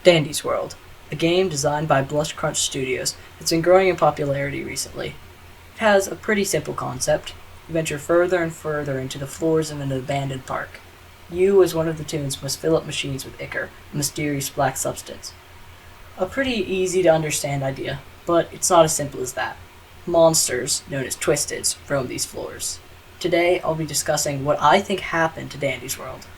Dandy's World, a game designed by Blush Crunch Studios that's been growing in popularity recently. It has a pretty simple concept. You venture further and further into the floors of an abandoned park. You, as one of the toons, must fill up machines with Ichor, a mysterious black substance. A pretty easy to understand idea, but it's not as simple as that. Monsters, known as Twisteds, roam these floors. Today, I'll be discussing what I think happened to Dandy's World.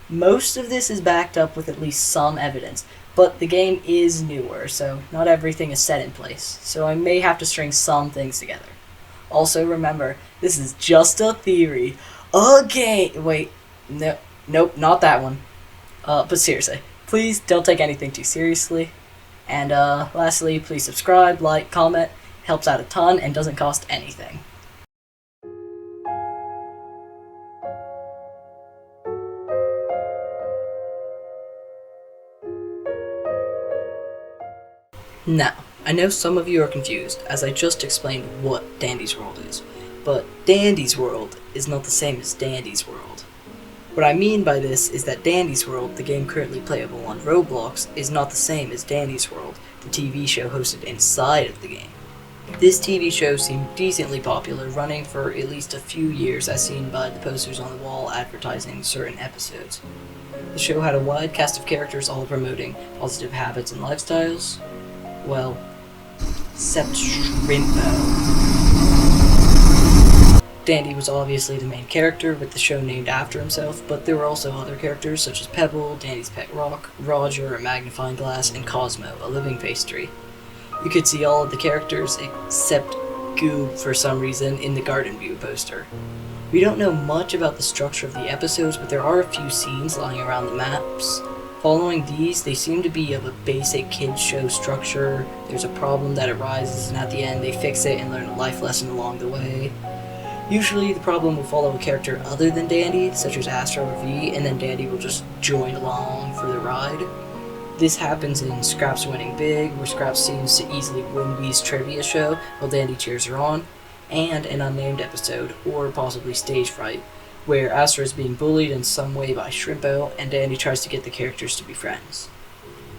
Most of this is backed up with at least some evidence, but the game is newer, so not everything is set in place, so I may have to string some things together. Also remember, this is just a theory. Wait, nope, not that one. But seriously, please don't take anything too seriously. And lastly, please subscribe, like, comment. It helps out a ton and doesn't cost anything. Now, I know some of you are confused, as I just explained what Dandy's World is, but Dandy's World is not the same as Dandy's World. What I mean by this is that Dandy's World, the game currently playable on Roblox, is not the same as Dandy's World, the TV show hosted inside of the game. This TV show seemed decently popular, running for at least a few years as seen by the posters on the wall advertising certain episodes. The show had a wide cast of characters all promoting positive habits and lifestyles. Well, except Shrimpo. Dandy was obviously the main character, with the show named after himself, but there were also other characters such as Pebble, Dandy's pet rock, Roger, a magnifying glass, and Cosmo, a living pastry. You could see all of the characters except Goob for some reason in the Garden View poster. We don't know much about the structure of the episodes, but there are a few scenes lying around the maps. Following these, they seem to be of a basic kids show structure. There's a problem that arises, and at the end they fix it and learn a life lesson along the way. Usually the problem will follow a character other than Dandy, such as Astro or V, and then Dandy will just join along for the ride. This happens in Scraps Winning Big, where Scraps seems to easily win V's trivia show while Dandy cheers her on, and an unnamed episode, or possibly Stage Fright, where Astro is being bullied in some way by Shrimpo, and Dandy tries to get the characters to be friends.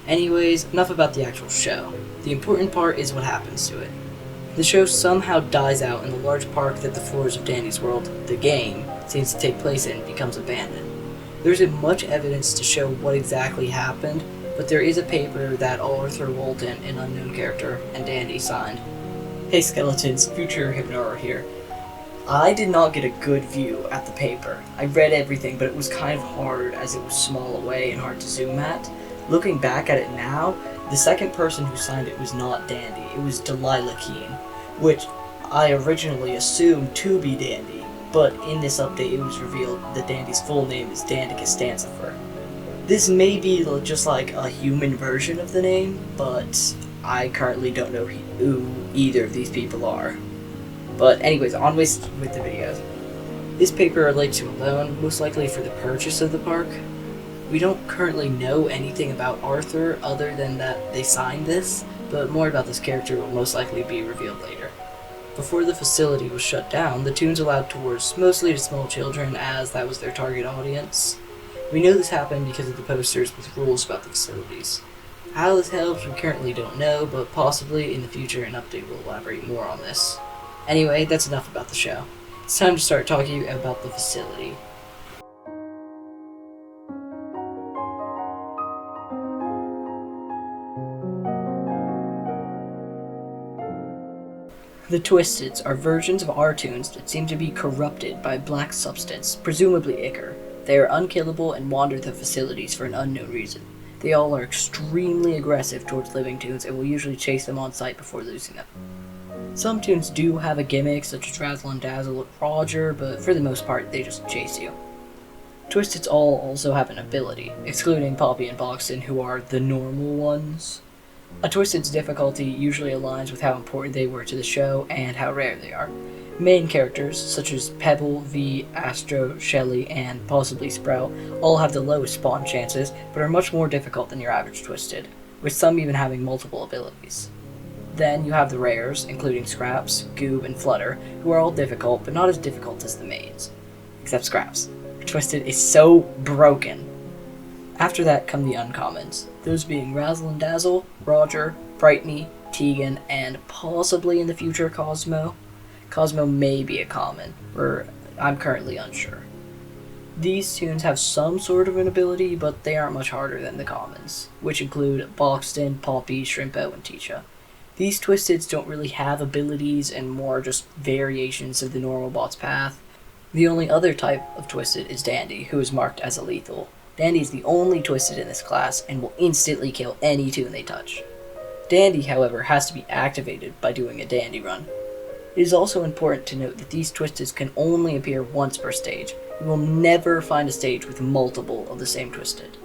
Anyways, enough about the actual show. The important part is what happens to it. The show somehow dies out in the large park that the floors of Dandy's World, the game, seems to take place in, becomes abandoned. There isn't much evidence to show what exactly happened, but there is a paper that Arthur Walton, an unknown character, and Dandy signed. Hey Skeletons, future Hypnora here. I did not get a good view at the paper. I read everything, but it was kind of hard as it was small away and hard to zoom at. Looking back at it now, the second person who signed it was not Dandy, it was Delilah Keene, which I originally assumed to be Dandy, but in this update it was revealed that Dandy's full name is Dandy Costanzifer. This may be just like a human version of the name, but I currently don't know who either of these people are. But anyways, on with the videos. This paper relates to a loan, most likely for the purchase of the park. We don't currently know anything about Arthur other than that they signed this, but more about this character will most likely be revealed later. Before the facility was shut down, the toons allowed tours mostly to small children, as that was their target audience. We know this happened because of the posters with rules about the facilities. How this helps we currently don't know, but possibly in the future an update will elaborate more on this. Anyway, that's enough about the show. It's time to start talking about the facility. The Twisteds are versions of our toons that seem to be corrupted by a black substance, presumably Ichor. They are unkillable and wander the facilities for an unknown reason. They all are extremely aggressive towards living toons and will usually chase them on sight before losing them. Some toons do have a gimmick, such as Razzle and Dazzle or Roger, but for the most part, they just chase you. Twisteds all also have an ability, excluding Poppy and Boxton, who are the normal ones. A Twisted's difficulty usually aligns with how important they were to the show and how rare they are. Main characters, such as Pebble, V, Astro, Shelly, and possibly Sprout, all have the lowest spawn chances, but are much more difficult than your average Twisted, with some even having multiple abilities. Then you have the rares, including Scraps, Goob, and Flutter, who are all difficult, but not as difficult as the mains. Except Scraps. Twisted is so broken. After that come the uncommons, those being Razzle and Dazzle, Roger, Frightny, Tegan, and possibly in the future Cosmo. Cosmo may be a common, or I'm currently unsure. These tunes have some sort of an ability, but they aren't much harder than the commons, which include Boxton, Poppy, Shrimpo, and Tisha. These Twisteds don't really have abilities and more just variations of the normal bot's path. The only other type of Twisted is Dandy, who is marked as a lethal. Dandy is the only Twisted in this class and will instantly kill any tune they touch. Dandy, however, has to be activated by doing a Dandy run. It is also important to note that these Twisteds can only appear once per stage. You will never find a stage with multiple of the same Twisted.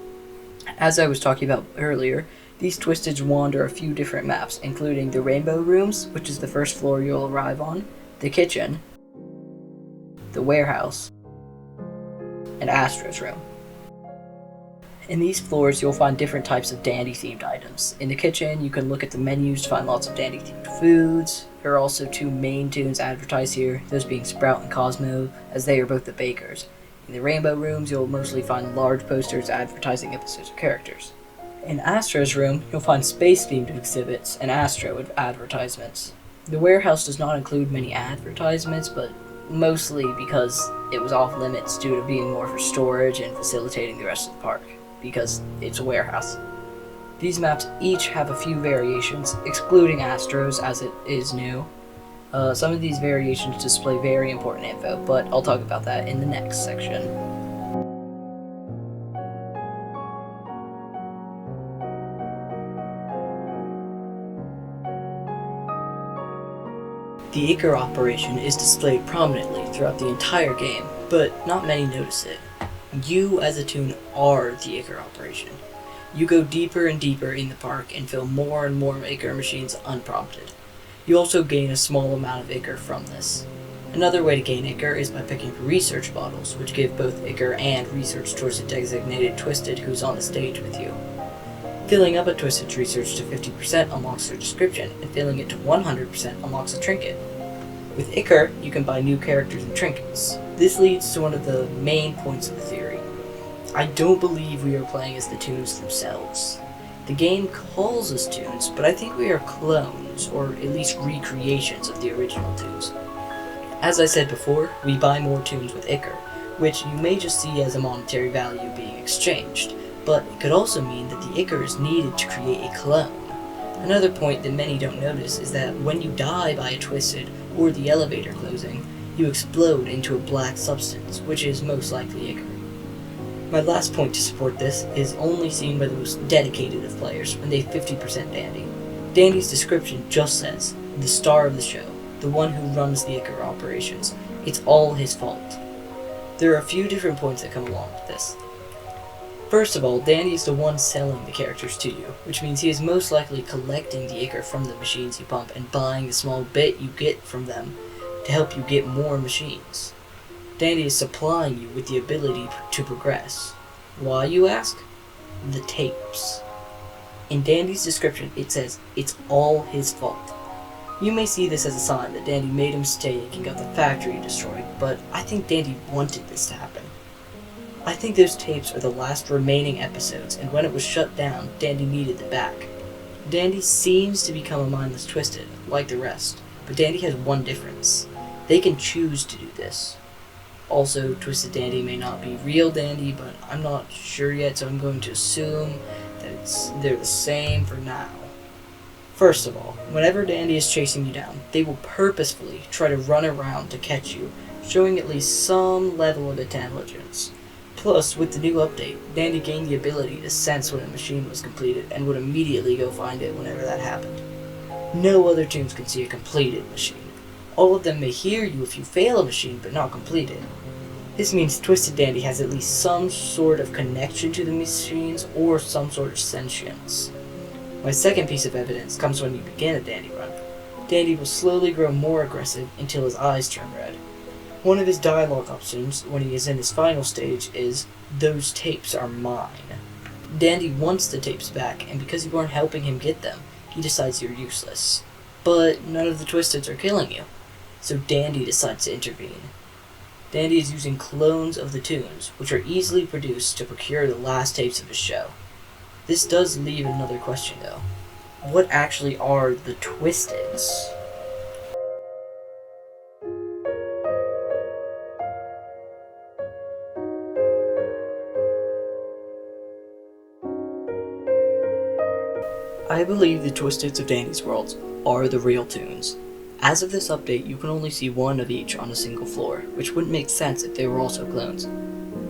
As I was talking about earlier, these Twisteds wander a few different maps, including the Rainbow Rooms, which is the first floor you'll arrive on, the kitchen, the warehouse, and Astro's room. In these floors, you'll find different types of Dandy-themed items. In the kitchen, you can look at the menus to find lots of Dandy-themed foods. There are also two main tunes advertised here, those being Sprout and Cosmo, as they are both the bakers. In the Rainbow Rooms, you'll mostly find large posters advertising episodes or characters. In Astro's room, you'll find space-themed exhibits and Astro advertisements. The warehouse does not include many advertisements, but mostly because it was off limits due to being more for storage and facilitating the rest of the park, because it's a warehouse. These maps each have a few variations, excluding Astro's as it is new. Some of these variations display very important info, but I'll talk about that in the next section. The Ichor Operation is displayed prominently throughout the entire game, but not many notice it. You, as a tune, are the Ichor Operation. You go deeper and deeper in the park and fill more and more Ichor machines unprompted. You also gain a small amount of Ichor from this. Another way to gain Ichor is by picking up research bottles, which give both Ichor and research towards a designated Twisted who's on the stage with you. Filling up a Twisted's research to 50% unlocks their description, and filling it to 100% unlocks a trinket. With Ichor, you can buy new characters and trinkets. This leads to one of the main points of the theory. I don't believe we are playing as the tunes themselves. The game calls us tunes, but I think we are clones, or at least recreations of the original tunes. As I said before, we buy more tunes with Ichor, which you may just see as a monetary value being exchanged, but it could also mean that the Ichor is needed to create a clone. Another point that many don't notice is that when you die by a Twisted or the elevator closing, you explode into a black substance, which is most likely Ichor. My last point to support this is only seen by the most dedicated of players when they 50% Dandy. Dandy's description just says, the star of the show, the one who runs the Ichor operations. It's all his fault. There are a few different points that come along with this. First of all, Dandy is the one selling the characters to you, which means he is most likely collecting the Ichor from the machines you pump and buying the small bit you get from them to help you get more machines. Dandy is supplying you with the ability to progress. Why, you ask? The tapes. In Dandy's description, it says, it's all his fault. You may see this as a sign that Dandy made a mistake and got the factory destroyed, but I think Dandy wanted this to happen. I think those tapes are the last remaining episodes, and when it was shut down, Dandy needed them back. Dandy seems to become a mindless Twisted, like the rest, but Dandy has one difference. They can choose to do this. Also, Twisted Dandy may not be real Dandy, but I'm not sure yet, so I'm going to assume that they're the same for now. First of all, whenever Dandy is chasing you down, they will purposefully try to run around to catch you, showing at least some level of intelligence. Plus, with the new update, Dandy gained the ability to sense when a machine was completed and would immediately go find it whenever that happened. No other tunes can see a completed machine. All of them may hear you if you fail a machine but not complete it. This means Twisted Dandy has at least some sort of connection to the machines or some sort of sentience. My second piece of evidence comes when you begin a Dandy run. Dandy will slowly grow more aggressive until his eyes turn red. One of his dialogue options when he is in his final stage is, "Those tapes are mine." Dandy wants the tapes back, and because you aren't helping him get them, he decides you're useless. But none of the Twisteds are killing you, so Dandy decides to intervene. Dandy is using clones of the tunes, which are easily produced to procure the last tapes of his show. This does leave another question though. What actually are the Twisteds? I believe the Twisteds of Dandy's Worlds are the real tunes. As of this update, you can only see one of each on a single floor, which wouldn't make sense if they were also clones.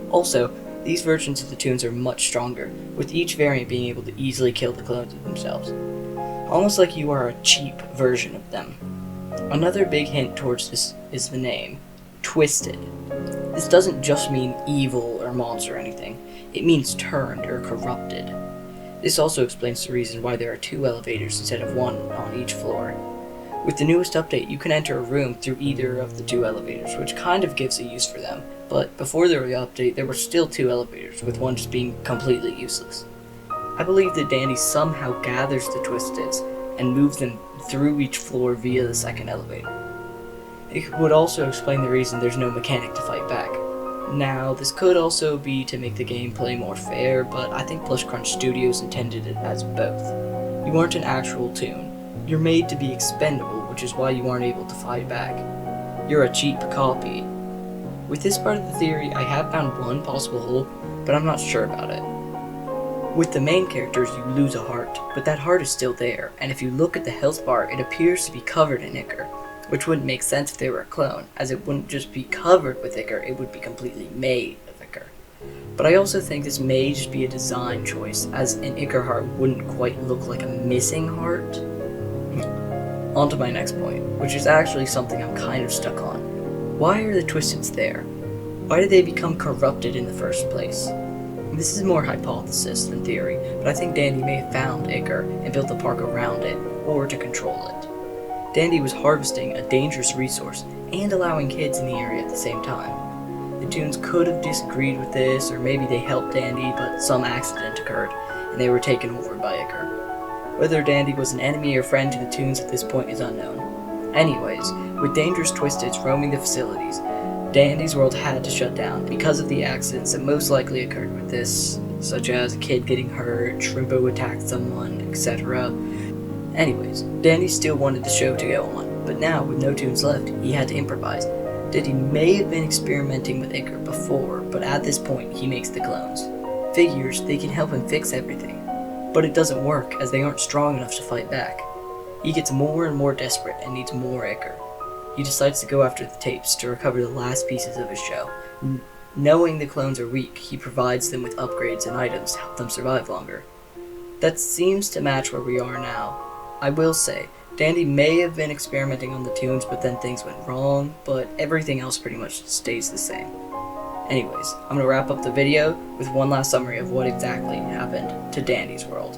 Also, these versions of the tunes are much stronger, with each variant being able to easily kill the clones of themselves. Almost like you are a cheap version of them. Another big hint towards this is the name, Twisted. This doesn't just mean evil or monster or anything, it means turned or corrupted. This also explains the reason why there are 2 elevators instead of 1 on each floor. With the newest update, you can enter a room through either of the 2 elevators, which kind of gives a use for them, but before the update there were still 2 elevators, with one just being completely useless. I believe that Dandy somehow gathers the Twisteds and moves them through each floor via the 2nd elevator. It would also explain the reason there's no mechanic to fight back. Now, this could also be to make the gameplay more fair, but I think Plush Crunch Studios intended it as both. You aren't an actual tune. You're made to be expendable, which is why you aren't able to fight back. You're a cheap copy. With this part of the theory, I have found one possible hole, but I'm not sure about it. With the main characters, you lose a heart, but that heart is still there, and if you look at the health bar, it appears to be covered in Ichor, which wouldn't make sense if they were a clone, as it wouldn't just be covered with Ichor, it would be completely made of Ichor. But I also think this may just be a design choice, as an Ichor heart wouldn't quite look like a missing heart. On to my next point, which is actually something I'm kind of stuck on. Why are the Twisteds there? Why did they become corrupted in the first place? This is more hypothesis than theory, but I think Dandy may have found Ichor and built the park around it, or to control it. Dandy was harvesting a dangerous resource and allowing kids in the area at the same time. The tunes could have disagreed with this, or maybe they helped Dandy, but some accident occurred, and they were taken over by Ichor. Whether Dandy was an enemy or friend to the tunes at this point is unknown. Anyways, with dangerous Twisteds roaming the facilities, Dandy's world had to shut down because of the accidents that most likely occurred with this, such as a kid getting hurt, Shrimpo attacked someone, etc. Anyways, Dandy still wanted the show to go on, but now, with no tunes left, he had to improvise. Dandy may have been experimenting with Ichor before, but at this point, he makes the clones. Figures, they can help him fix everything. But it doesn't work, as they aren't strong enough to fight back. He gets more and more desperate and needs more Ichor. He decides to go after the tapes to recover the last pieces of his show. Knowing the clones are weak, he provides them with upgrades and items to help them survive longer. That seems to match where we are now. I will say, Dandy may have been experimenting on the tunes, but then things went wrong, but everything else pretty much stays the same. Anyways, I'm going to wrap up the video with one last summary of what exactly happened to Dandy's world.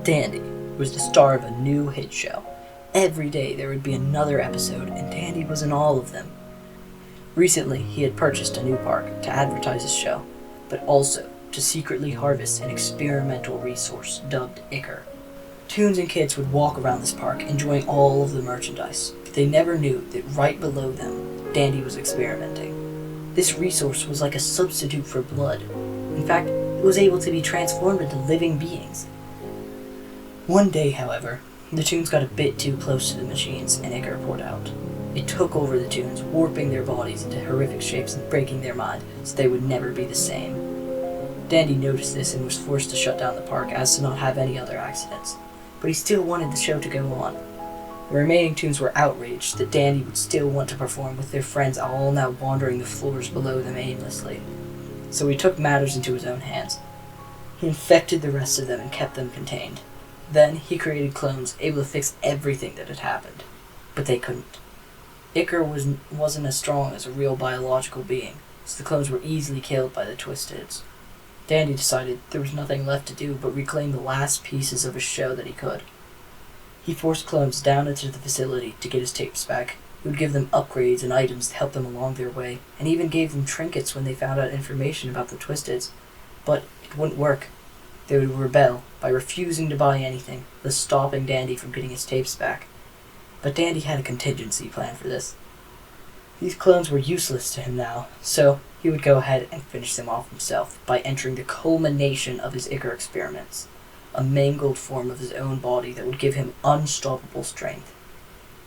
Dandy was the star of a new hit show. Every day there would be another episode, and Dandy was in all of them. Recently, he had purchased a new park to advertise his show, but also to secretly harvest an experimental resource dubbed Ichor. Toons and kids would walk around this park enjoying all of the merchandise, but they never knew that right below them, Dandy was experimenting. This resource was like a substitute for blood. In fact, it was able to be transformed into living beings. One day, however, the Toons got a bit too close to the machines, and Ichor poured out. It took over the Toons, warping their bodies into horrific shapes and breaking their mind, so they would never be the same. Dandy noticed this and was forced to shut down the park as to not have any other accidents, but he still wanted the show to go on. The remaining Toons were outraged that Dandy would still want to perform with their friends all now wandering the floors below them aimlessly, so he took matters into his own hands. He infected the rest of them and kept them contained. Then he created clones able to fix everything that had happened, but they couldn't. Ichor wasn't as strong as a real biological being, so the clones were easily killed by the Twisteds. Dandy decided there was nothing left to do but reclaim the last pieces of his show that he could. He forced clones down into the facility to get his tapes back. He would give them upgrades and items to help them along their way, and even gave them trinkets when they found out information about the Twisteds. But it wouldn't work. They would rebel by refusing to buy anything, thus stopping Dandy from getting his tapes back. But Dandy had a contingency plan for this. These clones were useless to him now, so he would go ahead and finish them off himself by entering the culmination of his Ichor experiments, a mangled form of his own body that would give him unstoppable strength.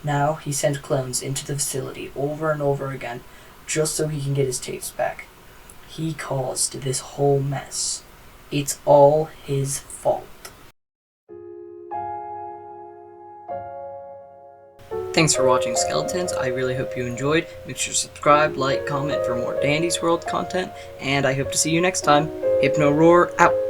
Now he sent clones into the facility over and over again just so he can get his tapes back. He caused this whole mess. It's all his fault. Thanks for watching Skeletons. I really hope you enjoyed. Make sure to subscribe, like, comment for more Dandy's World content, and I hope to see you next time. Hypno Roar out!